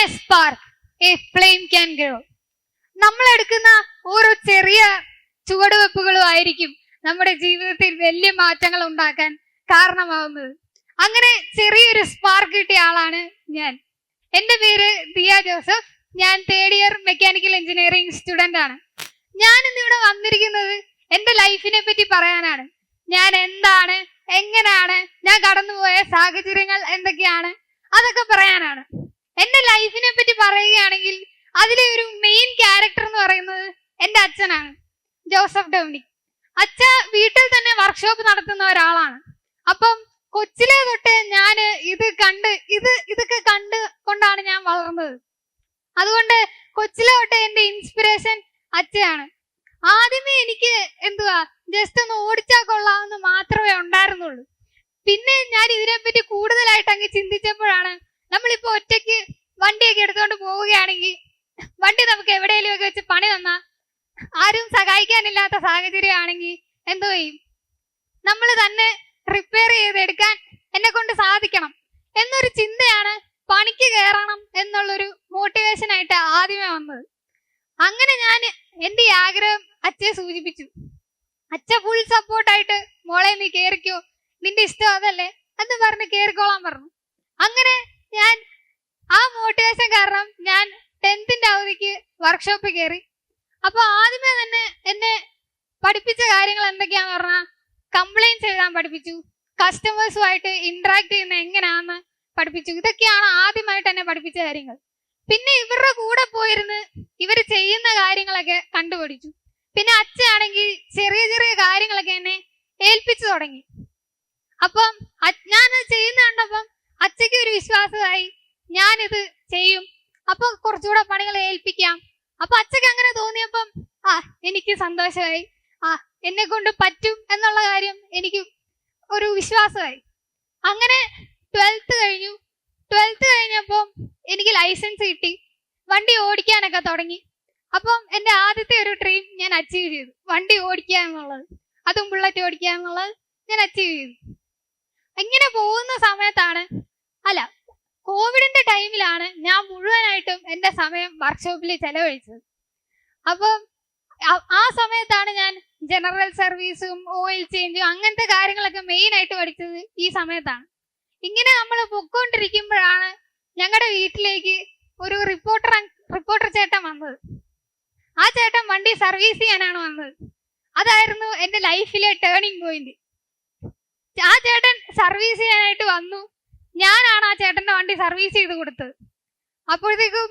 a spark, a flame can grow. നമ്മൾ എടുക്കുന്ന ഓരോ ചെറിയ ചുവടുവെപ്പുകളും ആയിരിക്കും നമ്മുടെ ജീവിതത്തിൽ വലിയ മാറ്റങ്ങൾ ഉണ്ടാക്കാൻ കാരണമാവുന്നത്. അങ്ങനെ ചെറിയൊരു സ്പാർക്ക് കിട്ടിയ ആളാണ് ഞാൻ. എൻ്റെ പേര് ദിയ ജോസഫ്. ഞാൻ 3rd year mechanical engineering student ആണ്. ഞാൻ ഇന്നിവിടെ വന്നിരിക്കുന്നത് എൻ്റെ ലൈഫിനെ പറ്റി പറയാനാണ്. ഞാൻ എന്താണ്, എങ്ങനെയാണ്, ഞാൻ കടന്നുപോയ സാഹചര്യങ്ങൾ എന്തൊക്കെയാണ്, അതൊക്കെ പറയാനാണ്. എൻ്റെ ലൈഫിനെ പറ്റി പറയുകയാണെങ്കിൽ അതിലെ ഒരു മെയിൻ ക്യാരക്ടർ എന്ന് പറയുന്നത് എൻ്റെ അച്ഛനാണ്, ജോസഫ് ഡൊമിനിക്. അച്ഛൻ വീട്ടിൽ തന്നെ വർക്ക്ഷോപ്പ് നടത്തുന്ന ഒരാളാണ്. അപ്പം കൊച്ചിലെ തൊട്ട് ഞാൻ ഇതൊക്കെ കണ്ട് കൊണ്ടാണ് ഞാൻ വളർന്നത്. അതുകൊണ്ട് കൊച്ചിലെ തൊട്ട് എൻ്റെ ഇൻസ്പിറേഷൻ അച്ഛനാണ്. ആദ്യമേ എനിക്ക് ജസ്റ്റ് ഒന്ന് ഓടിച്ചാൽ കൊള്ളാമെന്ന് മാത്രമേ ഉണ്ടായിരുന്നുള്ളൂ. പിന്നെ ഞാൻ ഇതിനെപ്പറ്റി കൂടുതലായിട്ട് അങ്ങ് ചിന്തിച്ചപ്പോഴാണ്, നമ്മളിപ്പോ ഒറ്റയ്ക്ക് വണ്ടിയൊക്കെ എടുത്തുകൊണ്ട് പോവുകയാണെങ്കിൽ വണ്ടി നമുക്ക് എവിടെയെങ്കിലും ഒക്കെ വെച്ച് പണി തന്നാൽ ആരും സഹായിക്കാനില്ലാത്ത സാഹചര്യമാണെങ്കിൽ എന്തോ ചെയ്യും, നമ്മൾ തന്നെ റിപ്പയർ ചെയ്തെടുക്കാൻ എന്നെ കൊണ്ട് സാധിക്കണം എന്നൊരു ചിന്തയാണ് പണിക്ക് കയറണം എന്നുള്ളൊരു മോട്ടിവേഷനായിട്ട് ആദ്യമേ വന്നത്. അങ്ങനെ ഞാൻ എൻ്റെ ഈ ആഗ്രഹം അച്ഛയെ സൂചിപ്പിച്ചു. അച്ഛൻ ഫുൾ സപ്പോർട്ടായിട്ട്, മോളെ നീ കയറിക്കോ, നിന്റെ ഇഷ്ടം അതല്ലേ എന്ന് പറഞ്ഞ് കയറിക്കോളാൻ പറഞ്ഞു. അങ്ങനെ ഞാൻ ആ മോട്ടിവേഷൻ കാരണം ഞാൻ 10th അവധിക്ക് വർക്ക്ഷോപ്പിൽ കയറി. അപ്പൊ ആദ്യമേ തന്നെ എന്നെ പഠിപ്പിച്ച കാര്യങ്ങൾ എന്തൊക്കെയാന്ന് പറഞ്ഞാൽ, കംപ്ലൈൻറ്റ്സ് എഴുതാൻ പഠിപ്പിച്ചു, കസ്റ്റമേഴ്സുമായിട്ട് ഇന്ററാക്ട് ചെയ്യുന്ന എങ്ങനെയാണെന്ന് പഠിപ്പിച്ചു. ഇതൊക്കെയാണ് ആദ്യമായിട്ട് എന്നെ പഠിപ്പിച്ച കാര്യങ്ങൾ. പിന്നെ ഇവരുടെ കൂടെ പോയിരുന്ന് ഇവർ ചെയ്യുന്ന കാര്യങ്ങളൊക്കെ കണ്ടുപിടിച്ചു. പിന്നെ അച്ഛനാണെങ്കിൽ ചെറിയ ചെറിയ കാര്യങ്ങളൊക്കെ എന്നെ ഏൽപ്പിച്ചു തുടങ്ങി. അപ്പം ഞാനത് ചെയ്യുന്ന കണ്ടപ്പം അച്ഛയ്ക്ക് ഒരു വിശ്വാസമായി, ഞാനിത് ചെയ്യും, അപ്പൊ കുറച്ചുകൂടെ പണികൾ ഏൽപ്പിക്കാം. അപ്പൊ അച്ഛക്ക് അങ്ങനെ തോന്നിയപ്പം എനിക്ക് സന്തോഷമായി, എന്നെ കൊണ്ട് പറ്റും എന്നുള്ള കാര്യം എനിക്ക് ഒരു വിശ്വാസമായി. അങ്ങനെ 12th കഴിഞ്ഞു. 12th കഴിഞ്ഞപ്പോൾ എനിക്ക് ലൈസൻസ് കിട്ടി, വണ്ടി ഓടിക്കാനൊക്കെ തുടങ്ങി. അപ്പം എൻ്റെ ആദ്യത്തെ ഒരു ഡ്രീം ഞാൻ അച്ചീവ് ചെയ്തു, വണ്ടി ഓടിക്കുക എന്നുള്ളത്, അതും ബുള്ളറ്റ് ഓടിക്കുക എന്നുള്ളത് ഞാൻ അച്ചീവ് ചെയ്തു. ഇങ്ങനെ പോകുന്ന സമയത്താണ്, കോവിഡിന്റെ ടൈമിലാണ് ഞാൻ മുഴുവനായിട്ടും എൻ്റെ സമയം വർക്ക്ഷോപ്പിൽ ചെലവഴിച്ചത്. അപ്പം ആ സമയത്താണ് ഞാൻ ജനറൽ സർവീസും ഓയിൽ ചേഞ്ചും അങ്ങനത്തെ കാര്യങ്ങളൊക്കെ മെയിൻ ആയിട്ട് പഠിച്ചത് ഈ സമയത്താണ്. ഇങ്ങനെ നമ്മൾ പൊക്കോണ്ടിരിക്കുമ്പോഴാണ് ഞങ്ങളുടെ വീട്ടിലേക്ക് ഒരു റിപ്പോർട്ടർ ചേട്ടൻ വന്നത്. ആ ചേട്ടൻ വണ്ടി സർവീസ് ചെയ്യാനാണ് വന്നത്. അതായിരുന്നു എൻ്റെ ലൈഫിലെ ടേണിംഗ് പോയിന്റ്. ആ ചേട്ടൻ സർവീസ് ചെയ്യാനായിട്ട് വന്നു. ഞാനാണ് ആ ചേട്ടന്റെ വണ്ടി സർവീസ് ചെയ്ത് കൊടുത്തത്. അപ്പോഴത്തേക്കും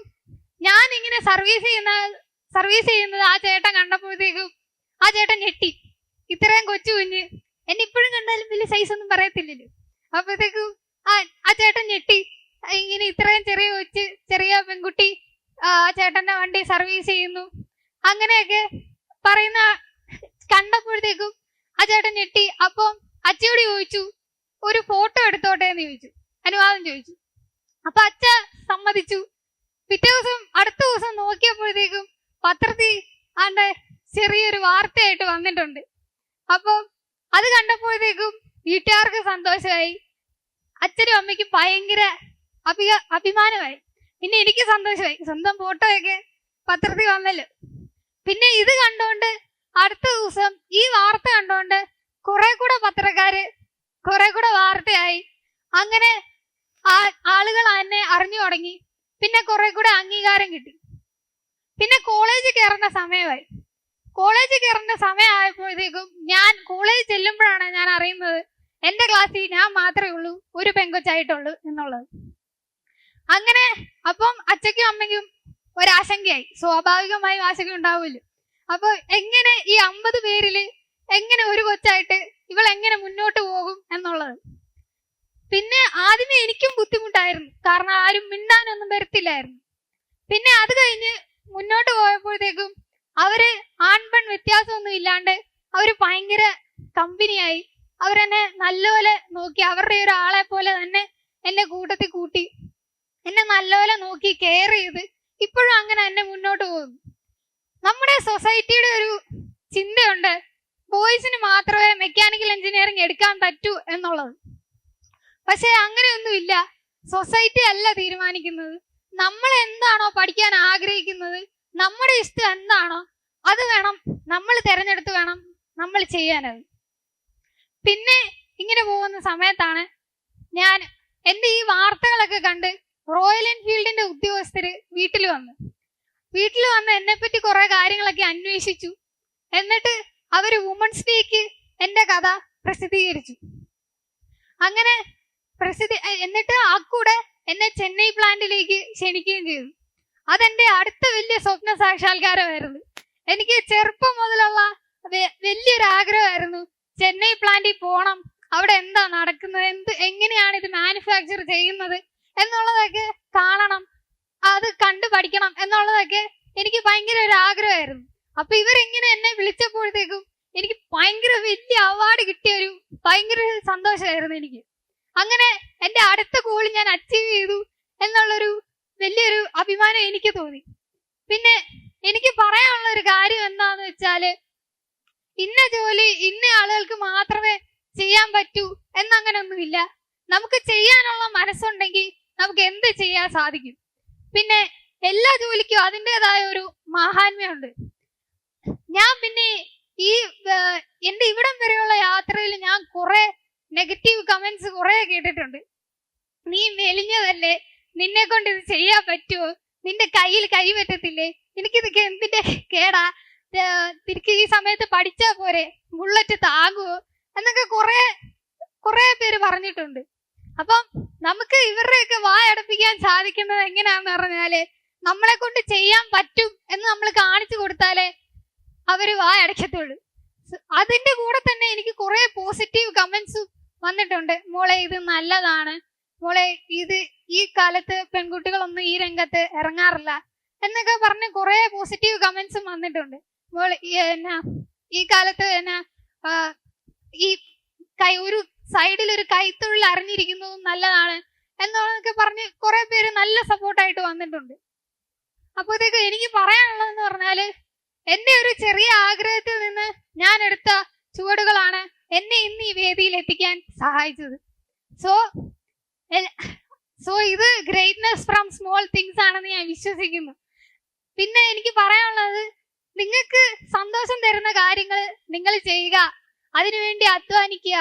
ഞാൻ ഇങ്ങനെ സർവീസ് ചെയ്യുന്നത് ആ ചേട്ടൻ കണ്ടപ്പോഴത്തേക്കും ആ ചേട്ടൻ ഞെട്ടി. ഇത്രയും കൊച്ചു കുഞ്ഞ്, എന്നെ ഇപ്പോഴും കണ്ടാലും വലിയ സൈസ് ഒന്നും പറയത്തില്ലല്ലോ. അപ്പോഴത്തേക്കും ആ ചേട്ടൻ ഞെട്ടി. ഇങ്ങനെ ഇത്രയും ചെറിയ പെൺകുട്ടി ആ ചേട്ടന്റെ വണ്ടി സർവീസ് ചെയ്യുന്നു അങ്ങനെയൊക്കെ പറയുന്ന കണ്ടപ്പോഴത്തേക്കും ആ ചേട്ടൻ ഞെട്ടി. അപ്പം അച്ഛയോട് ചോദിച്ചു, ഒരു ഫോട്ടോ എടുത്തോട്ടെ എന്ന് ചോദിച്ചു, അനുവാദം ചോദിച്ചു. അപ്പൊ അച്ഛ സമ്മതിച്ചു. അടുത്ത ദിവസം നോക്കിയപ്പോഴത്തേക്കും പത്രത്തിൽ ആണ്ട് ചെറിയൊരു വാർത്തയായിട്ട് വന്നിട്ടുണ്ട്. അപ്പം അത് കണ്ടപ്പോഴത്തേക്കും വീട്ടുകാർക്ക് സന്തോഷമായി, അച്ഛനും അമ്മയ്ക്കും ഭയങ്കര അഭിമാനമായി. പിന്നെ എനിക്ക് സന്തോഷമായി, സ്വന്തം ഫോട്ടോയൊക്കെ പത്രത്തിൽ വന്നല്ലോ. പിന്നെ ഇത് കണ്ടോണ്ട് അടുത്ത ദിവസം ഈ വാർത്ത കണ്ടോണ്ട് കുറെ കൂടെ പത്രക്കാര് കുറെ കൂടെ വാർത്തയായി. അങ്ങനെ ആളുകൾ എന്നെ അറിഞ്ഞു തുടങ്ങി. പിന്നെ കുറെ കൂടെ അംഗീകാരം കിട്ടി. പിന്നെ കോളേജിൽ കയറേണ്ട സമയമായി. കോളേജിൽ കയറേണ്ട സമയമായപ്പോഴത്തേക്കും ഞാൻ കോളേജിൽ ചെല്ലുമ്പോഴാണ് ഞാൻ അറിയുന്നത് എൻ്റെ ക്ലാസ്സിൽ ഞാൻ മാത്രമേ ഉള്ളൂ ഒരു പെങ്കൊച്ചായിട്ടുള്ളൂ എന്നുള്ളത്. അങ്ങനെ അപ്പം അച്ഛയ്ക്കും അമ്മയ്ക്കും ഒരാശങ്കയായി, സ്വാഭാവികമായും ആശങ്ക ഉണ്ടാവുമല്ലോ. അപ്പൊ എങ്ങനെ ഈ 50 പേരില് എങ്ങനെ ഒരു കൊച്ചായിട്ട് ഇവൾ എങ്ങനെ മുന്നോട്ട് പോകും എന്നുള്ളത്. പിന്നെ ആദ്യമേ എനിക്കും ബുദ്ധിമുട്ടായിരുന്നു, കാരണം ആരും മിണ്ടാനൊന്നും വരത്തില്ലായിരുന്നു. പിന്നെ അത് കഴിഞ്ഞ് മുന്നോട്ട് പോയപ്പോഴത്തേക്കും അവര് ആൺപെൺ വ്യത്യാസമൊന്നും ഇല്ലാണ്ട് അവര് ഭയങ്കര കമ്പനിയായി. അവരെന്നെ നല്ലപോലെ നോക്കി, അവരുടെ ഒരാളെ പോലെ തന്നെ എന്നെ കൂട്ടത്തിൽ കൂട്ടി, എന്നെ നല്ലപോലെ നോക്കി കെയർ ചെയ്ത് ഇപ്പോഴും അങ്ങനെ എന്നെ മുന്നോട്ട് പോകുന്നു. നമ്മുടെ സൊസൈറ്റിയുടെ ഒരു ചിന്തയുണ്ട്, ബോയ്സിന് മാത്രമേ മെക്കാനിക്കൽ എഞ്ചിനീയറിംഗ് എടുക്കാൻ പറ്റൂ എന്നുള്ളത്. പക്ഷെ അങ്ങനെയൊന്നുമില്ല. സൊസൈറ്റി അല്ല തീരുമാനിക്കുന്നത്, നമ്മൾ എന്താണോ പഠിക്കാൻ ആഗ്രഹിക്കുന്നത്, നമ്മുടെ ഇഷ്ടം എന്താണോ അത് വേണം നമ്മൾ തിരഞ്ഞെടുത്ത് വേണം നമ്മൾ ചെയ്യാനത്. പിന്നെ ഇങ്ങനെ പോകുന്ന സമയത്താണ് ഞാൻ എന്റെ ഈ വാർത്തകളൊക്കെ കണ്ട് റോയൽ എൻഫീൽഡിന്റെ ഉദ്യോഗസ്ഥര് വീട്ടിൽ വന്ന് എന്നെ പറ്റി കുറെ കാര്യങ്ങളൊക്കെ അന്വേഷിച്ചു. എന്നിട്ട് അവര് വുമൻസ് ഡേക്ക് എന്റെ കഥ പ്രസിദ്ധീകരിച്ചു. അങ്ങനെ എന്നിട്ട് ആ കൂടെ എന്നെ ചെന്നൈ പ്ലാന്റിലേക്ക് ക്ഷണിക്കുകയും ചെയ്തു. അതെന്റെ അടുത്ത വലിയ സ്വപ്ന സാക്ഷാത്കാരമായിരുന്നു. എനിക്ക് ചെറുപ്പം മുതലുള്ള വലിയൊരു ആഗ്രഹമായിരുന്നു ചെന്നൈ പ്ലാന്റിൽ പോണം, അവിടെ എന്താ നടക്കുന്നത്, എങ്ങനെയാണ് ഇത് മാനുഫാക്ചർ ചെയ്യുന്നത് എന്നുള്ളതൊക്കെ കാണണം, അത് കണ്ടു പഠിക്കണം എന്നുള്ളതൊക്കെ എനിക്ക് ഭയങ്കര ഒരു ആഗ്രഹമായിരുന്നു. അപ്പൊ ഇവരിങ്ങനെ എന്നെ വിളിച്ചപ്പോഴത്തേക്കും എനിക്ക് ഭയങ്കര വലിയ അവാർഡ് കിട്ടിയ ഒരു ഭയങ്കര സന്തോഷമായിരുന്നു എനിക്ക്. അങ്ങനെ എന്റെ അടുത്ത ഗോൾ ഞാൻ അച്ചീവ് ചെയ്തു എന്നുള്ളൊരു വലിയൊരു അഭിമാനം എനിക്ക് തോന്നി. പിന്നെ എനിക്ക് പറയാനുള്ള ഒരു കാര്യം എന്താന്ന് വെച്ചാല്, ഇന്ന ജോലി ഇന്ന ആളുകൾക്ക് മാത്രമേ ചെയ്യാൻ പറ്റൂ എന്നങ്ങനൊന്നുമില്ല. നമുക്ക് ചെയ്യാനുള്ള മനസ്സുണ്ടെങ്കിൽ നമുക്ക് എന്ത് ചെയ്യാൻ സാധിക്കും. പിന്നെ എല്ലാ ജോലിക്കും അതിൻ്റെതായ ഒരു മഹാത്മ്യമുണ്ട്. ഞാൻ പിന്നെ ഈ എന്റെ ഇവിടം വരെയുള്ള യാത്രയിൽ ഞാൻ കുറെ നെഗറ്റീവ് കമന്റ്സ് കുറെ കേട്ടിട്ടുണ്ട്. നീ മെലിഞ്ഞതല്ലേ, നിന്നെ കൊണ്ട് ഇത് ചെയ്യാൻ പറ്റുമോ, നിന്റെ കയ്യിൽ കൈ പറ്റത്തില്ലേ, എനിക്കിതൊക്കെ എന്തിന്റെ കേടാ, തിരിക്ക് ഈ സമയത്ത് പഠിച്ചാ പോരെ, ബുള്ളറ്റ് താങ്ങുവോ എന്നൊക്കെ കുറെ പേര് പറഞ്ഞിട്ടുണ്ട്. അപ്പം നമുക്ക് ഇവരുടെയൊക്കെ വായടപ്പിക്കാൻ സാധിക്കുന്നത് എങ്ങനെയാന്ന് പറഞ്ഞാല്, നമ്മളെ കൊണ്ട് ചെയ്യാൻ പറ്റും എന്ന് നമ്മൾ കാണിച്ചു കൊടുത്താലേ അവര് വായടക്കത്തുള്ളൂ. അതിന്റെ കൂടെ തന്നെ എനിക്ക് കുറെ പോസിറ്റീവ് കമന്റ്സ് വന്നിട്ടുണ്ട്. മോളെ ഇത് നല്ലതാണ്, മോളെ ഇത് ഈ കാലത്ത് പെൺകുട്ടികളൊന്നും ഈ രംഗത്ത് ഇറങ്ങാറില്ല എന്നൊക്കെ പറഞ്ഞ് കുറെ പോസിറ്റീവ് കമന്റ്സും വന്നിട്ടുണ്ട്. മോളെ ഈ കാലത്ത് ഈ ഒരു സൈഡിൽ ഒരു കൈത്തൊഴിൽ അറിഞ്ഞിരിക്കുന്നതും നല്ലതാണ് എന്നൊക്കെ പറഞ്ഞ് കുറെ പേര് നല്ല സപ്പോർട്ടായിട്ട് വന്നിട്ടുണ്ട്. അപ്പോഴത്തേക്ക് എനിക്ക് പറയാനുള്ളതെന്ന് പറഞ്ഞാല്, എന്റെ ഒരു ചെറിയ ആഗ്രഹത്തിൽ നിന്ന് ഞാൻ എടുത്ത ചുവടുകളാണ് എന്നെ ഇന്ന് ഈ വേദിയിൽ എത്തിക്കാൻ സഹായിച്ചത്. സോ ഇത് ഗ്രേറ്റ്നെസ് ഫ്രം സ്മോൾ തിങ്സ് ആണെന്ന് ഞാൻ വിശ്വസിക്കുന്നു. പിന്നെ എനിക്ക് പറയാനുള്ളത്, നിങ്ങൾക്ക് സന്തോഷം തരുന്ന കാര്യങ്ങൾ നിങ്ങൾ ചെയ്യുക, അതിനുവേണ്ടി അധ്വാനിക്കുക,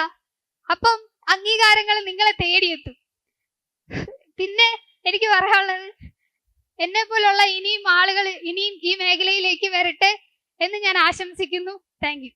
അപ്പം അംഗീകാരങ്ങൾ നിങ്ങളെ തേടിയെത്തും. പിന്നെ എനിക്ക് പറയാനുള്ളത്, എന്നെ പോലുള്ള ഇനിയും ആളുകൾ ഇനിയും ഈ മേഖലയിലേക്ക് വരട്ടെ എന്ന് ഞാൻ ആശംസിക്കുന്നു. Thank you.